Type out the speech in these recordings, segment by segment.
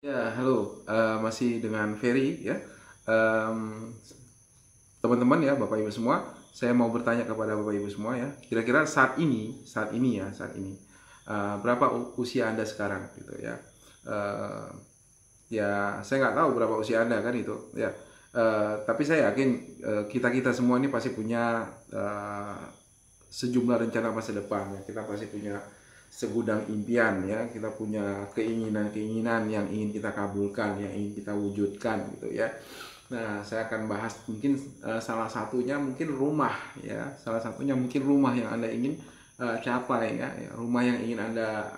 Ya, halo, masih dengan Ferry ya. Em, Teman-teman ya, Bapak Ibu semua, saya mau bertanya kepada Bapak Ibu semua ya. Kira-kira saat ini, berapa usia Anda sekarang gitu ya? Eh, Ya, saya nggak tahu berapa usia Anda kan itu ya. Tapi saya yakin kita-kita semua ini pasti punya sejumlah rencana masa depan ya. Kita pasti punya segudang impian ya, kita punya keinginan-keinginan yang ingin kita kabulkan, yang ingin kita wujudkan gitu ya. Nah, saya akan bahas mungkin salah satunya mungkin rumah ya, salah satunya mungkin rumah yang Anda ingin capai ya, rumah yang ingin Anda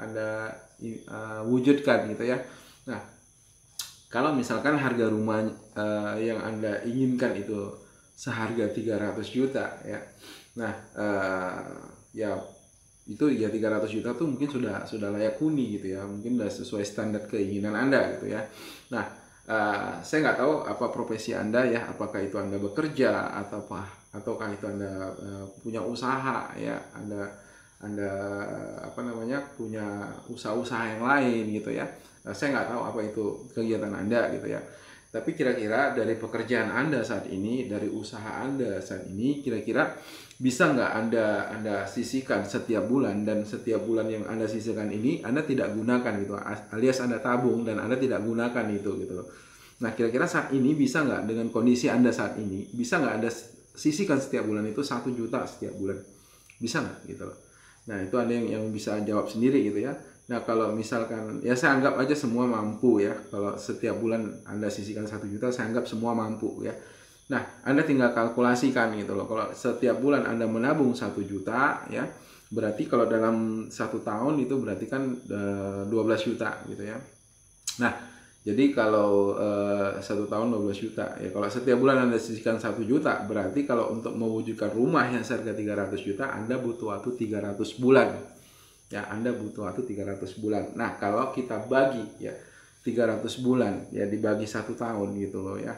wujudkan gitu ya. Nah, kalau misalkan harga rumah yang Anda inginkan itu seharga 300 juta ya. Nah, ya itu ya 300 juta tuh mungkin sudah layak huni gitu ya. Mungkin sudah sesuai standar keinginan Anda gitu ya. Nah, saya nggak tahu apa profesi Anda ya, apakah itu Anda bekerja ataukah itu Anda punya usaha ya, Anda apa namanya punya usaha-usaha yang lain gitu ya. Saya nggak tahu apa itu kegiatan Anda gitu ya. Tapi kira-kira dari pekerjaan Anda saat ini, dari usaha Anda saat ini, kira-kira bisa nggak Anda sisihkan setiap bulan, dan setiap bulan yang Anda sisihkan ini Anda tidak gunakan gitu, alias Anda tabung dan Anda tidak gunakan itu gitu loh. Nah, kira-kira saat ini bisa nggak dengan kondisi Anda saat ini, bisa nggak Anda sisihkan setiap bulan itu 1 juta setiap bulan? Bisa nggak gitu loh. Nah, itu ada yang bisa jawab sendiri gitu ya. Nah, kalau misalkan, ya saya anggap aja semua mampu ya. Kalau setiap bulan Anda sisihkan 1 juta, saya anggap semua mampu ya. Nah, Anda tinggal kalkulasikan gitu loh. Kalau setiap bulan Anda menabung 1 juta ya, berarti kalau dalam 1 tahun itu berarti kan 12 juta gitu ya. Nah, jadi kalau 1 tahun 12 juta ya, kalau setiap bulan Anda sisihkan 1 juta, berarti kalau untuk mewujudkan rumah yang seharga 300 juta Anda butuh waktu 300 bulan ya. Anda butuh waktu 300 bulan. Nah, kalau kita bagi ya 300 bulan ya dibagi 1 tahun gitu loh ya.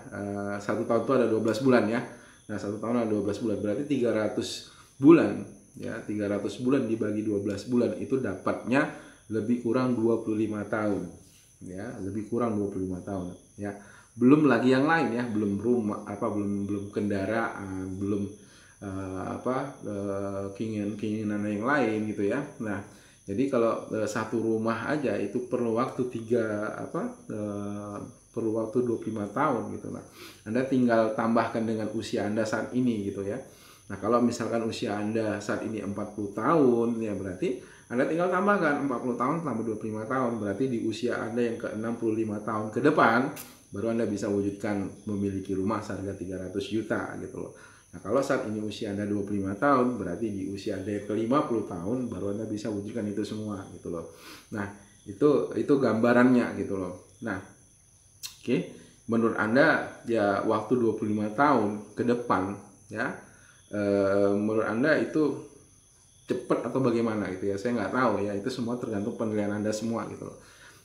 1 tahun itu ada 12 bulan ya. Nah, 1 tahun ada 12 bulan, berarti 300 bulan ya. 300 bulan dibagi 12 bulan itu dapatnya lebih kurang 25 tahun ya, lebih kurang 25 tahun ya. Belum lagi yang lain ya, belum rumah apa, belum belum kendaraan, belum keinginan yang lain gitu ya. Nah, jadi kalau satu rumah aja itu perlu waktu perlu waktu 25 tahun gitu. Nah, Anda tinggal tambahkan dengan usia Anda saat ini gitu ya. Nah, kalau misalkan usia Anda saat ini 40 tahun ya, berarti Anda tinggal tambahkan 40 tahun tambah 25 tahun, berarti di usia Anda yang ke 65 tahun ke depan baru Anda bisa wujudkan memiliki rumah seharga 300 juta gitu loh. Nah, kalau saat ini usia Anda 25 tahun, berarti di usia Anda ke 50 tahun baru Anda bisa wujudkan itu semua gitu loh. Nah, itu gambarannya gitu loh. Nah, oke. Menurut Anda ya waktu 25 tahun ke depan ya, menurut Anda itu cepat atau bagaimana gitu ya, saya nggak tahu ya, itu semua tergantung penilaian Anda semua gitu loh.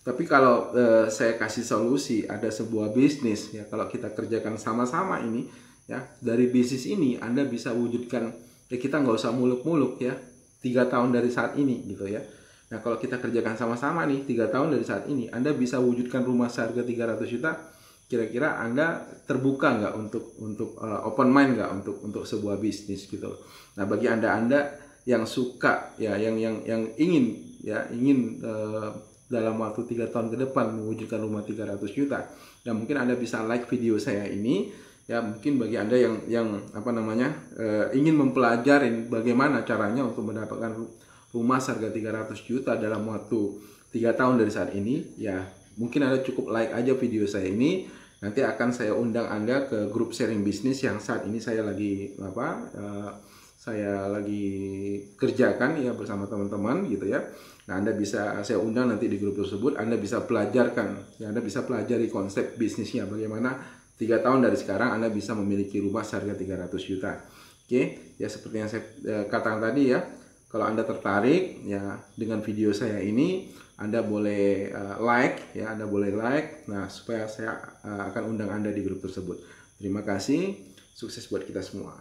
Tapi kalau saya kasih solusi, ada sebuah bisnis ya, kalau kita kerjakan sama-sama ini ya, dari bisnis ini Anda bisa wujudkan ya, kita nggak usah muluk-muluk ya, 3 tahun dari saat ini gitu ya. Nah, kalau kita kerjakan sama-sama nih 3 tahun dari saat ini Anda bisa wujudkan rumah seharga 300 juta. Kira-kira Anda terbuka nggak untuk open mind nggak untuk sebuah bisnis gitu. Nah, bagi Anda yang suka ya, yang ingin dalam waktu 3 tahun ke depan mewujudkan rumah 300 juta, ya mungkin Anda bisa like video saya ini ya. Mungkin bagi Anda yang ingin mempelajari bagaimana caranya untuk mendapatkan rumah seharga 300 juta dalam waktu 3 tahun dari saat ini ya, mungkin Anda cukup like aja video saya ini. Nanti akan saya undang Anda ke grup sharing bisnis yang saat ini saya lagi kerjakan ya bersama teman-teman gitu ya. Nah, Anda bisa saya undang nanti di grup tersebut. Anda bisa pelajarkan ya, Anda bisa pelajari konsep bisnisnya bagaimana 3 tahun dari sekarang Anda bisa memiliki rumah seharga 300 juta. Oke, ya seperti yang saya katakan tadi ya. Kalau Anda tertarik ya dengan video saya ini, Anda boleh like ya, Anda boleh like. Nah, supaya saya akan undang Anda di grup tersebut. Terima kasih, sukses buat kita semua.